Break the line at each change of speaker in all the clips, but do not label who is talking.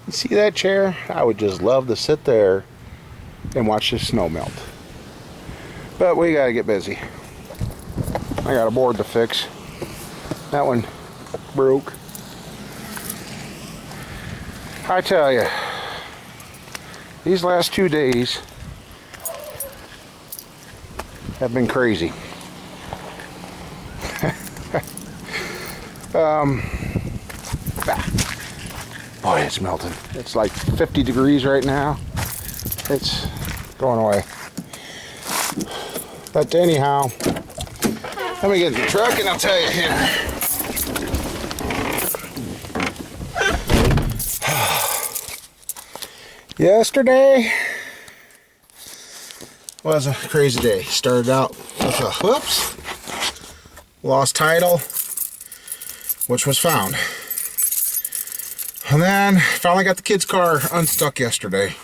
You see that chair? I would just love to sit there and watch the snow melt. But we gotta get busy. I got a board to fix. That one broke. I tell you, these last 2 days have been crazy. Boy, it's melting. It's like 50 degrees right now. It's going away. But anyhow, let me get in the truck and I'll tell you here. Yesterday was a crazy day. Started out with a lost title, which was found. And then finally got the kid's car unstuck yesterday.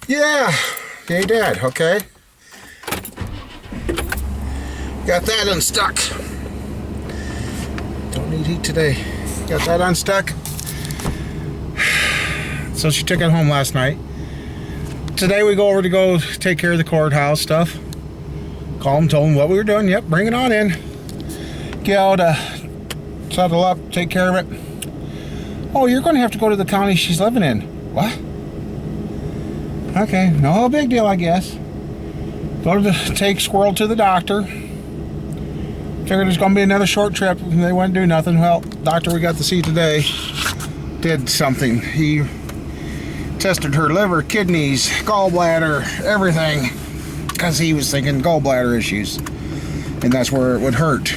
Yeah, he did, okay. Got that unstuck. Don't need heat today. Got that unstuck. So she took it home last night. Today we go over to go take care of the courthouse stuff. Called him, told him what we were doing. Yep, bring it on in. Get out, settle up, take care of it. Oh, you're going to have to go to the county she's living in. What? Okay, no big deal, I guess. Go to take Squirrel to the doctor. Figured it's going to be another short trip and they wouldn't do nothing. Well, doctor we got to see today did something. He tested her liver, kidneys, gallbladder, everything, because he was thinking gallbladder issues, and that's where it would hurt.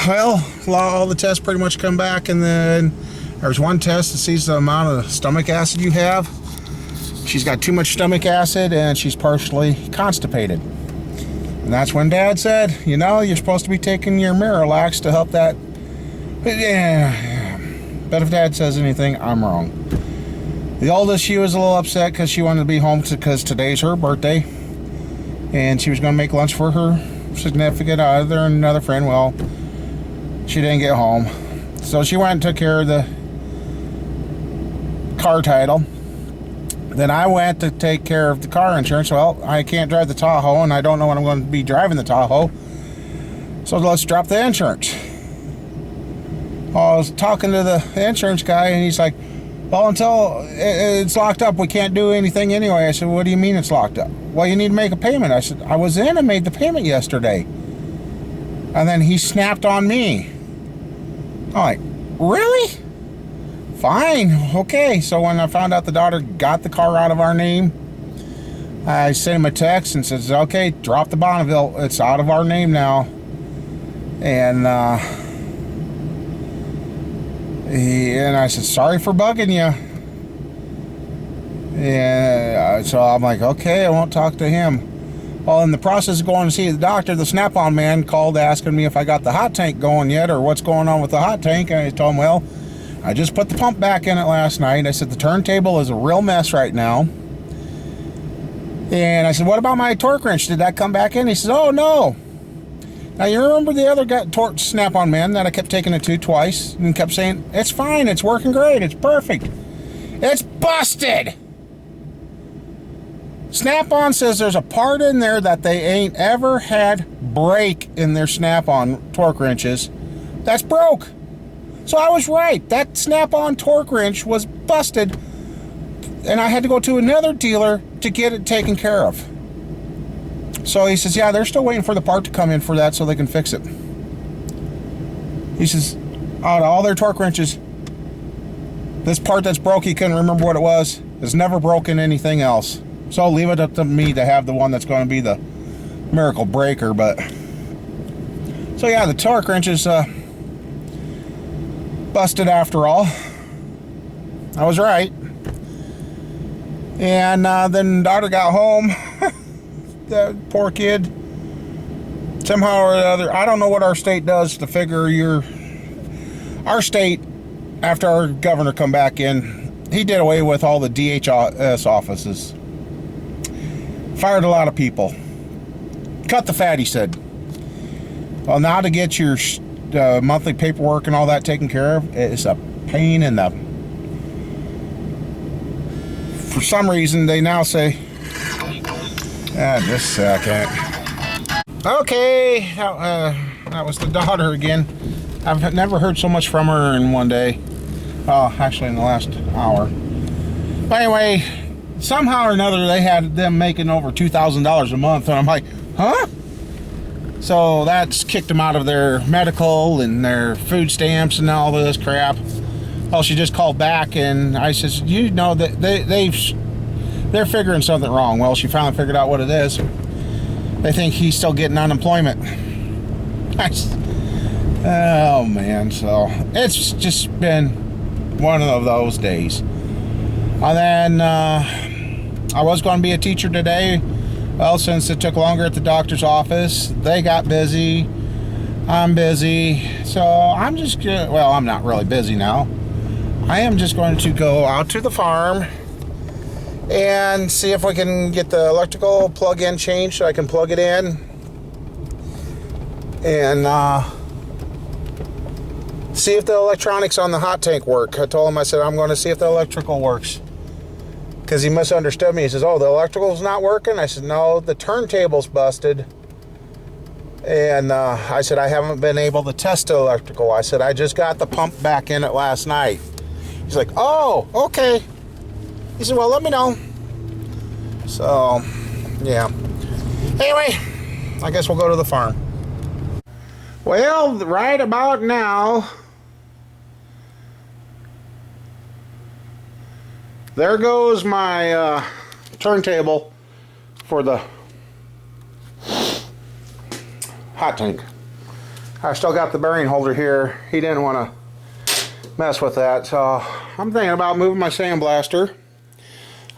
Well, all the tests pretty much come back, and then there's one test that sees the amount of stomach acid you have. She's got too much stomach acid, and she's partially constipated. And that's when Dad said, you know, you're supposed to be taking your Miralax to help that. Yeah. But if Dad says anything, I'm wrong. The oldest, she was a little upset because she wanted to be home because today's her birthday. And she was going to make lunch for her significant other and another friend. Well, she didn't get home. So she went and took care of the car title. Then I went to take care of the car insurance. Well, I can't drive the Tahoe, and I don't know when I'm going to be driving the Tahoe. So let's drop the insurance. Well, I was talking to the insurance guy, and he's like, well, until it's locked up, we can't do anything anyway. I said, what do you mean it's locked up? Well, you need to make a payment. I said, I was in and made the payment yesterday. And then he snapped on me. I'm like, really? Fine, okay. So when I found out the daughter got the car out of our name, I sent him a text and says, okay, drop the Bonneville. It's out of our name now. And I said, sorry for bugging you. And so I'm like, okay, I won't talk to him. Well, in the process of going to see the doctor, the Snap-on man called asking me if I got the hot tank going yet or what's going on with the hot tank. And I told him, well, I just put the pump back in it last night. I said, the turntable is a real mess right now. And I said, what about my torque wrench? Did that come back in? He says, oh, no. Now, you remember the other torque Snap-on man that I kept taking it to twice and kept saying, it's fine, it's working great, it's perfect. It's busted! Snap-on says there's a part in there that they ain't ever had break in their Snap-on torque wrenches. That's broke. So I was right. That Snap-on torque wrench was busted, and I had to go to another dealer to get it taken care of. So he says, yeah, they're still waiting for the part to come in for that so they can fix it. He says, out of all their torque wrenches, this part that's broke, he couldn't remember what it was, has never broken anything else. So leave it up to me to have the one that's going to be the miracle breaker. But so yeah, the torque wrench is busted after all. I was right. And then daughter got home. That poor kid. Somehow or other, I don't know what our state does to figure our state, after our governor come back in, he did away with all the DHS offices. Fired a lot of people. Cut the fat, he said. Well, now to get your monthly paperwork and all that taken care of. It's a pain in the... For some reason, they now say... just a second. Okay, that was the daughter again. I've never heard so much from her in one day. Oh, actually in the last hour. But anyway, somehow or another, they had them making over $2,000 a month, and I'm like, huh? So that's kicked them out of their medical and their food stamps and all this crap. Well, she just called back, and I says, you know that they're figuring something wrong. Well, she finally figured out what it is. They think he's still getting unemployment. Oh man, so it's just been one of those days. And then I was going to be a teacher today. Well, since it took longer at the doctor's office, they got busy. I'm busy. So I'm just gonna, well, I'm not really busy now. I am just going to go out to the farm and see if we can get the electrical plug-in changed so I can plug it in. And see if the electronics on the hot tank work. I told him, I said, I'm going to see if the electrical works. Because he misunderstood me. He says, oh, the electrical's not working? I said, no, the turntable's busted. And I said, I haven't been able to test the electrical. I said, I just got the pump back in it last night. He's like, oh, okay. He said, well, let me know. So, yeah. Anyway, I guess we'll go to the farm. Well, right about now, there goes my turntable for the hot tank. I still got the bearing holder here. He didn't want to mess with that, so I'm thinking about moving my sandblaster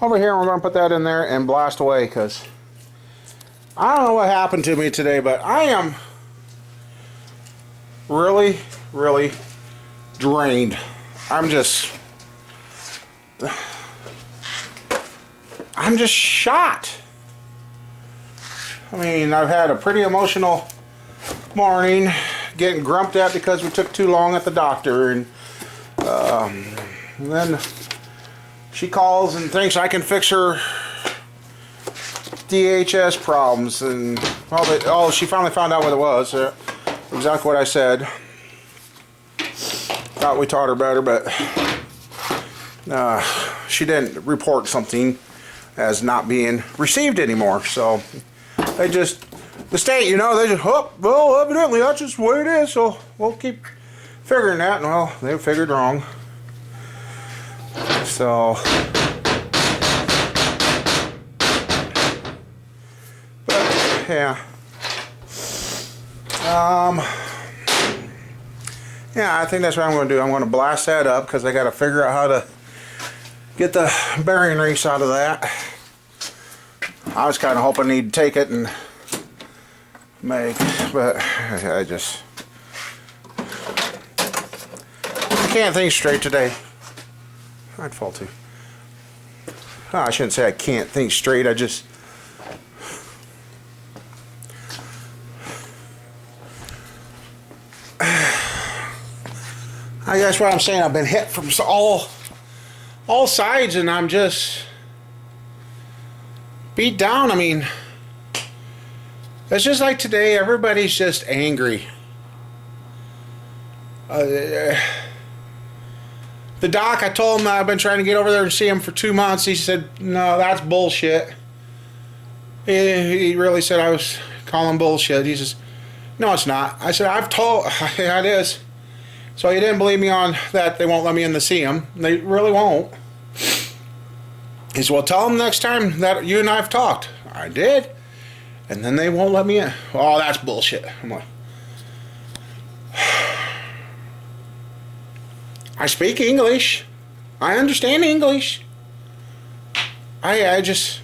over here, and we're going to put that in there and blast away, because I don't know what happened to me today, but I am really drained. I'm just shot. I mean, I've had a pretty emotional morning, getting grumped at because we took too long at the doctor, and then she calls and thinks I can fix her DHS problems, and well, she finally found out what it was. Exactly what I said. Thought we taught her better, but she didn't report something as not being received anymore. So they just, the state, you know, they just, oh, well, evidently that's just the way it is, so we'll keep figuring that. And well, they figured wrong. So, but yeah. Yeah, I think that's what I'm going to do. I'm going to blast that up because I got to figure out how to get the bearing race out of that. I was kind of hoping he'd take it and but I can't think straight today. I'd fall too. Oh, I shouldn't say I can't think straight. I just I guess what I'm saying, I've been hit from all sides, and I'm just beat down. I mean, it's just like today, everybody's just angry. The doc, I told him I've been trying to get over there and see him for 2 months. He said, no, that's bullshit. He really said I was calling bullshit. He says, no, it's not. I said, I've told, yeah, it is. So he didn't believe me on that they won't let me in to see him. They really won't. He said, well, tell them next time that you and I have talked. I did. And then they won't let me in. Oh, that's bullshit. I'm like, I speak English. I understand English. I just,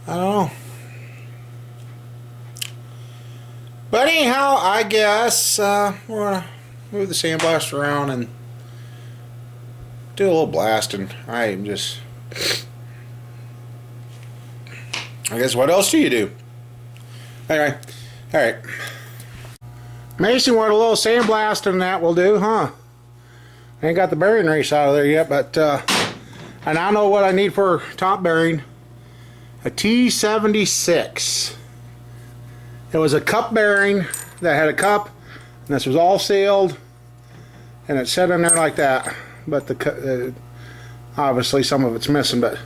I don't know. But anyhow, I guess we're going to move the sandblaster around and do a little blasting. I guess what else do you do? Anyway, alright. Amazing what a little sandblasting and that will do, huh? I ain't got the bearing race out of there yet, but and I know what I need for top bearing. A T76. It was a cup bearing that had a cup, and this was all sealed, and it sat in there like that. But the obviously some of it's missing, but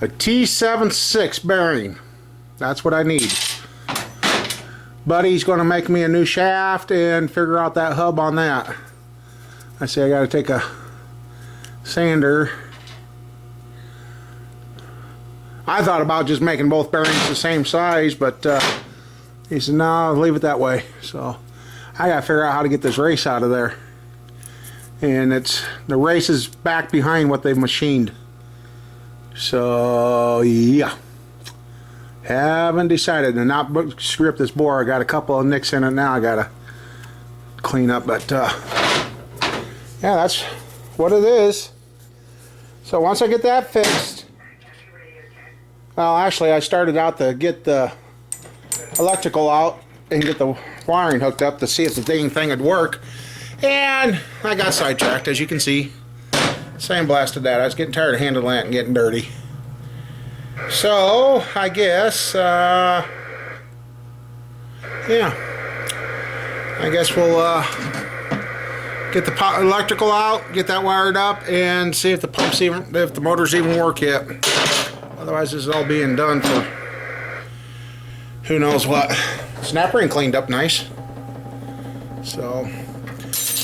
a T76 bearing. That's what I need. Buddy's going to make me a new shaft and figure out that hub on that. I say I got to take a sander. I thought about just making both bearings the same size, but he said, no, leave it that way. So I got to figure out how to get this race out of there. And the race is back behind what they've machined. So yeah, haven't decided to not screw up this bore. I got a couple of nicks in it now. I got to clean up, but yeah, that's what it is. So once I get that fixed, well, actually I started out to get the electrical out and get the wiring hooked up to see if the dang thing would work, and I got sidetracked, as you can see. Sandblasted that. I was getting tired of handling that and getting dirty. So I guess yeah, I guess we'll get the electrical out, get that wired up, and see if the motors even work yet. Otherwise, this is all being done for who knows what. Snap ring cleaned up nice. So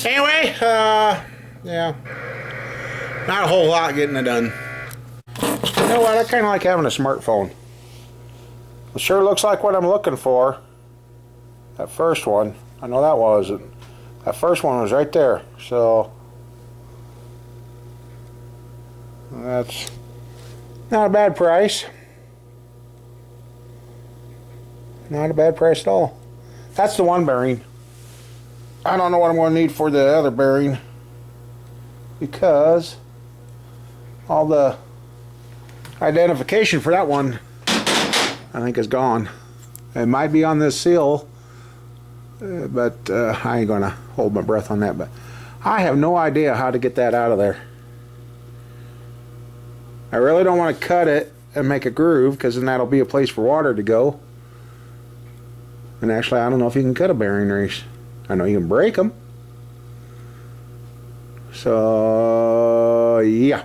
anyway, yeah, not a whole lot getting it done. You know what? I kind of like having a smartphone. It sure looks like what I'm looking for. That first one, I know that wasn't. That first one was right there. So that's not a bad price. Not a bad price at all. That's the one bearing. I don't know what I'm going to need for the other bearing, because all the identification for that one I think is gone. It might be on this seal, but I ain't gonna hold my breath on that. But I have no idea how to get that out of there. I really don't want to cut it and make a groove, because then that'll be a place for water to go. And actually, I don't know if you can cut a bearing race. I know you can break them. So yeah,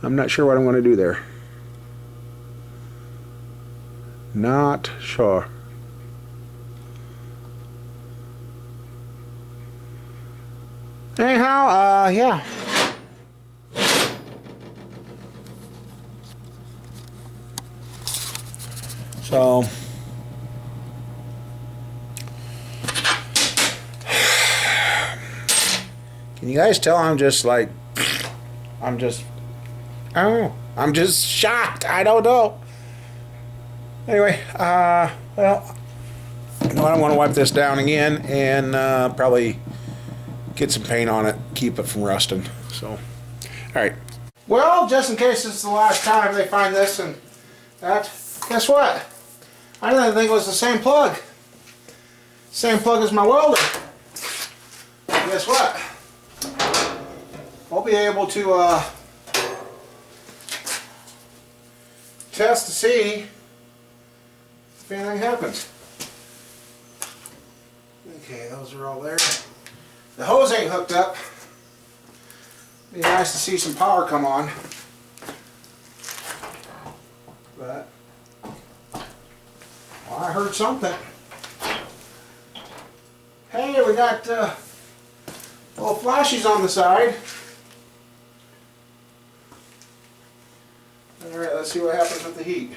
I'm not sure what I'm going to do there. Not sure. Anyhow, yeah. So can you guys tell I'm just like, I don't know. I'm just shocked. I don't know. Anyway, well, you know what? I want to wipe this down again and probably get some paint on it, keep it from rusting. So, all right. Well, just in case this is the last time they find this and that, guess what? I didn't think it was the same plug. Same plug as my welder. Guess what? We'll be able to test to see if anything happens. Okay, those are all there. The hose ain't hooked up. Be nice to see some power come on. But well, I heard something. Hey, we got little flashes on the side. Alright, let's see what happens with the heat.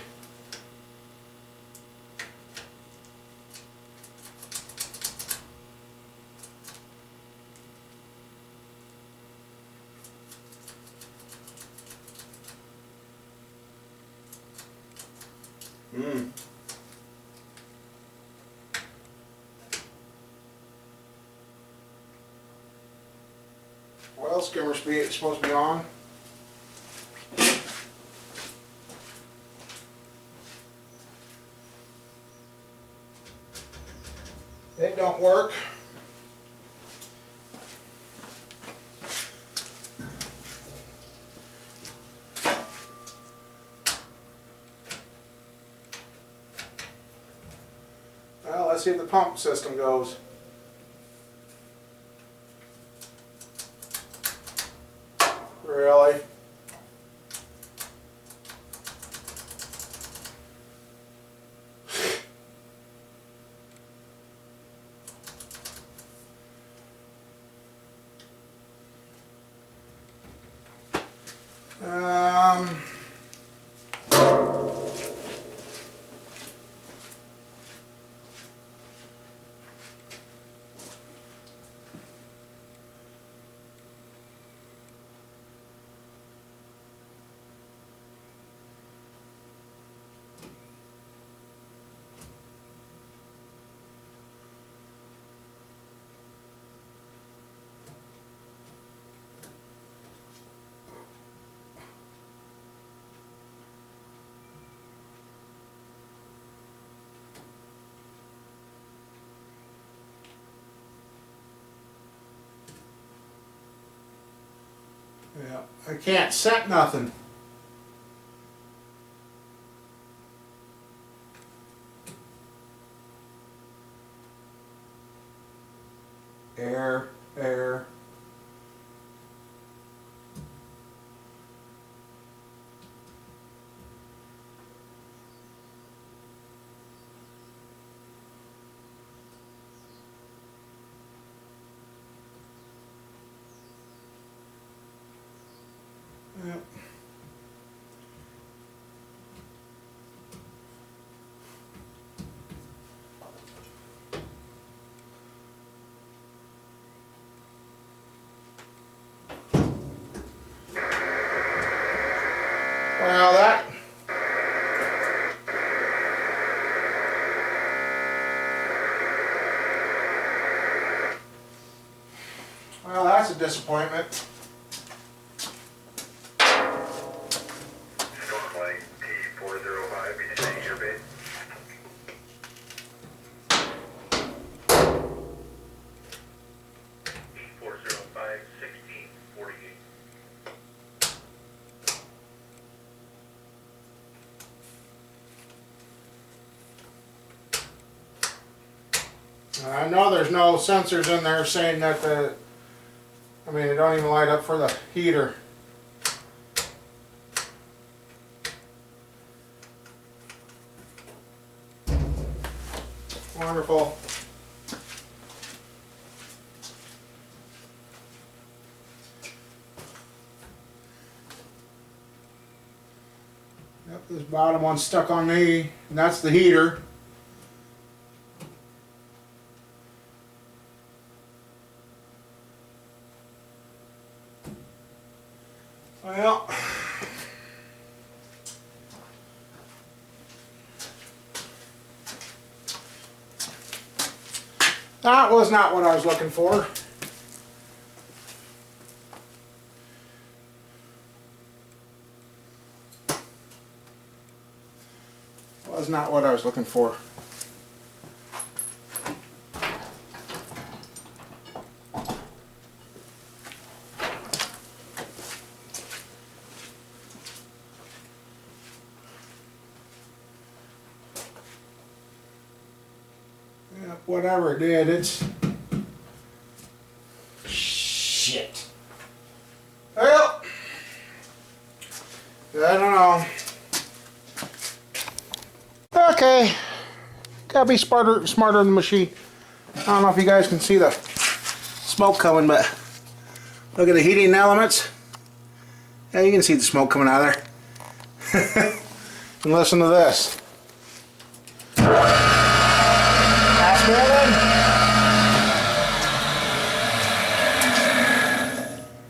Oil skimmer's supposed to be on. It don't work. Well, let's see if the pump system goes. Really? Um, yeah, I can't set nothing. Air, air. Yep. Well, that's a disappointment. T405, be changing your base. T405, 1648. I know there's no sensors in there saying that I mean, it don't even light up for the heater. Wonderful. Yep, this bottom one's stuck on me, and that's the heater. Well, that was not what I was looking for. Was not what I was looking for. Yeah, whatever it did, it's shit. Well, I don't know. Okay, gotta be smarter than the machine. I don't know if you guys can see the smoke coming, but look at the heating elements. Yeah, you can see the smoke coming out of there. And listen to this. That's moving.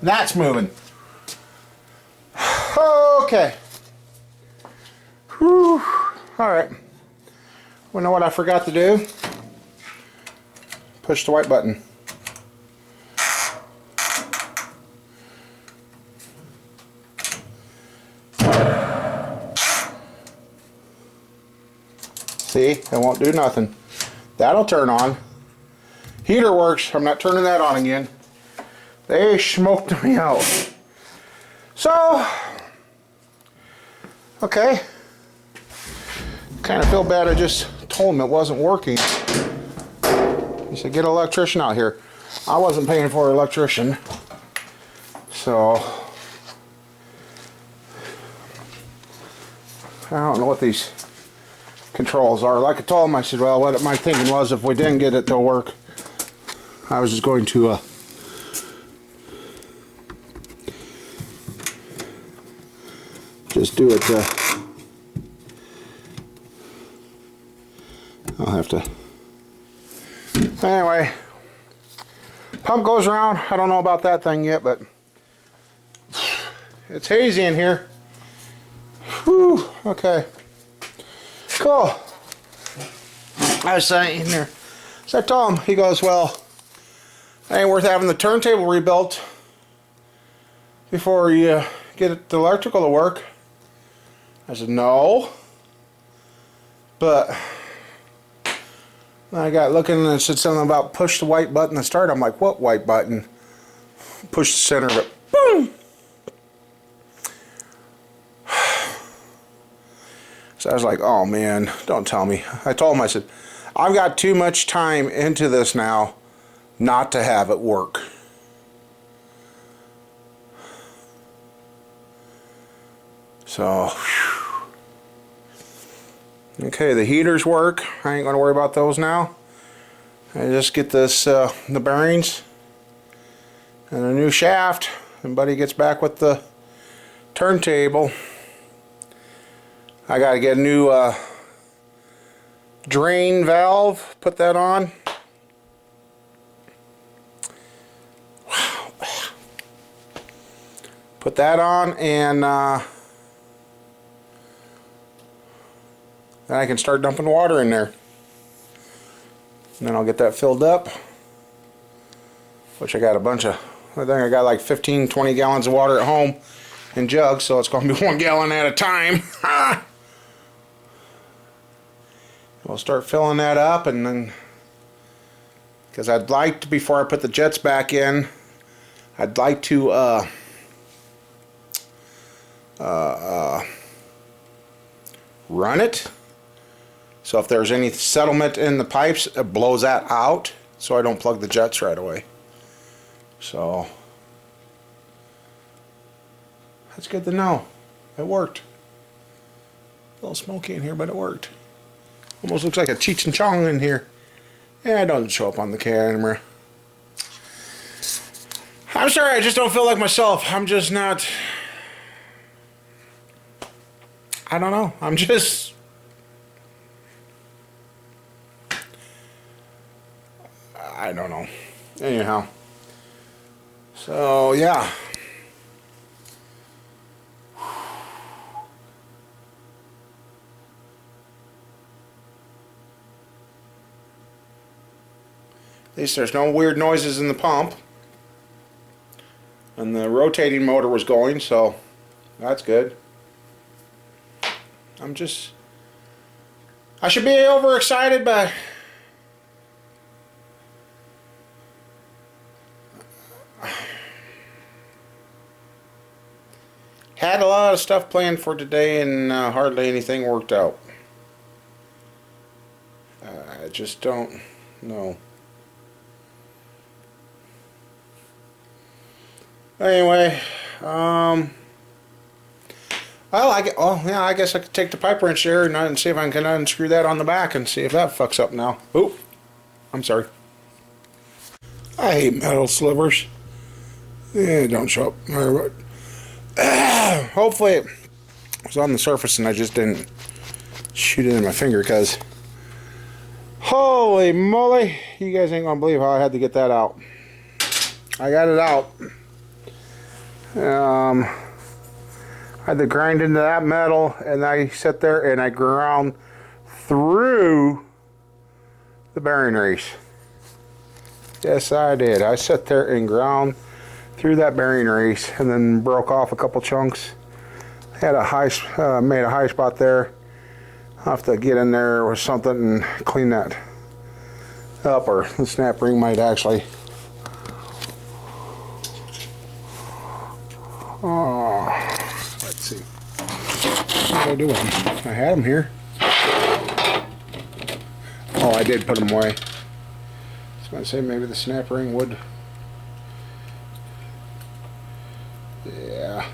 That's moving. Okay. Whew. All right. Well, know what I forgot to do? Push the white button. See, it won't do nothing. That'll turn on. Heater works. I'm not turning that on again. They smoked me out. So, okay. Kind of feel bad I just told him it wasn't working. He said, get an electrician out here. I wasn't paying for an electrician. So, I don't know what these controls are. Like I told him, I said, well, what my thinking was, if we didn't get it to work, I was just going to just do it. I'll have to. Anyway, pump goes around. I don't know about that thing yet, but it's hazy in here. Whew, okay. Cool. I was saying in there. So I told him, he goes, well, it ain't worth having the turntable rebuilt before you get the electrical to work. I said, no. But I got looking and it said something about push the white button to start. I'm like, what white button? Push the center of it. Boom! So I was like, oh man, don't tell me. I told him, I said, I've got too much time into this now not to have it work. So, whew. Okay, the heaters work. I ain't gonna worry about those now. I just get this, the bearings and a new shaft, and Buddy gets back with the turntable. I gotta get a new drain valve, put that on. Wow. Put that on, and then I can start dumping water in there. And then I'll get that filled up, which I got a bunch of, I think I got like 15-20 gallons of water at home in jugs, so it's going to be 1 gallon at a time. We'll start filling that up, and then, because I'd like to, before I put the jets back in, I'd like to run it. So if there's any settlement in the pipes, it blows that out, so I don't plug the jets right away. So that's good to know. It worked. A little smoky in here, but it worked. Almost looks like a Cheech and Chong in here. Yeah, it doesn't show up on the camera. I'm sorry, I just don't feel like myself. I'm just not... I don't know. I'm just... I don't know. Anyhow. So, yeah. At least there's no weird noises in the pump. And the rotating motor was going, so that's good. I should be overexcited, but had a lot of stuff planned for today, and hardly anything worked out. I just don't know. Anyway, well, I guess I could take the pipe wrench there and see if I can unscrew that on the back and see if that fucks up now. Oop, I'm sorry. I hate metal slivers. Yeah, don't show up. Hopefully it was on the surface and I just didn't shoot it in my finger, because holy moly, you guys ain't gonna believe how I had to get that out. I got it out. I had to grind into that metal, and I sat there and I ground through the bearing race. Yes, I did. I sat there and ground through that bearing race, and then broke off a couple chunks. Had a high, made a high spot there. I'll have to get in there with something and clean that up, or the snap ring might actually. Oh, let's see. What am I doing? I had them here. Oh, I did put them away. I was going to say maybe the snap ring would. Yeah.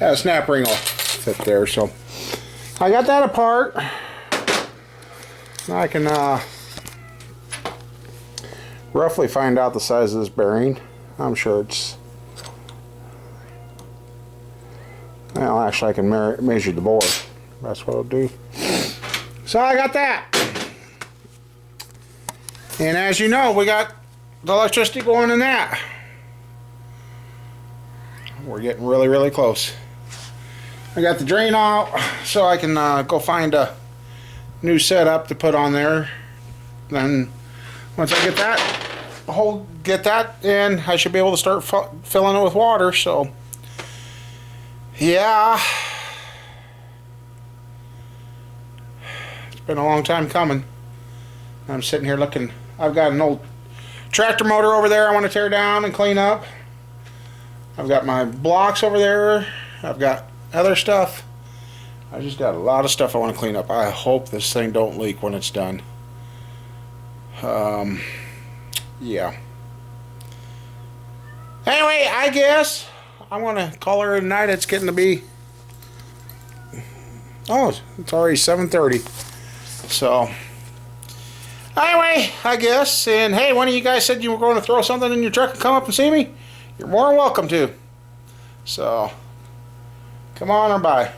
Yeah, the snap ring will fit there. So I got that apart. Now I can roughly find out the size of this bearing. I'm sure it's. Well, actually, I can measure the bore. That's what I'll do. So I got that. And as you know, we got the electricity going in that. We're getting really, really close. I got the drain out, so I can go find a new setup to put on there. Then once I get that in, I should be able to start filling it with water. So yeah, it's been a long time coming. I'm sitting here looking. I've got an old tractor motor over there I want to tear down and clean up. I've got my blocks over there. I've got other stuff. I just got a lot of stuff I want to clean up. I hope this thing don't leak when it's done. Yeah. Anyway, I guess I'm gonna call her a night. It's getting to be, oh, it's already 7:30. So anyway, I guess. And hey, one of you guys said you were going to throw something in your truck and come up and see me. You're more than welcome to. So come on or by.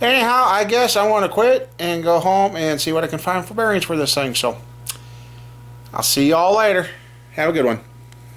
Anyhow, I guess I want to quit and go home and see what I can find for bearings for this thing. So I'll see y'all later. Have a good one.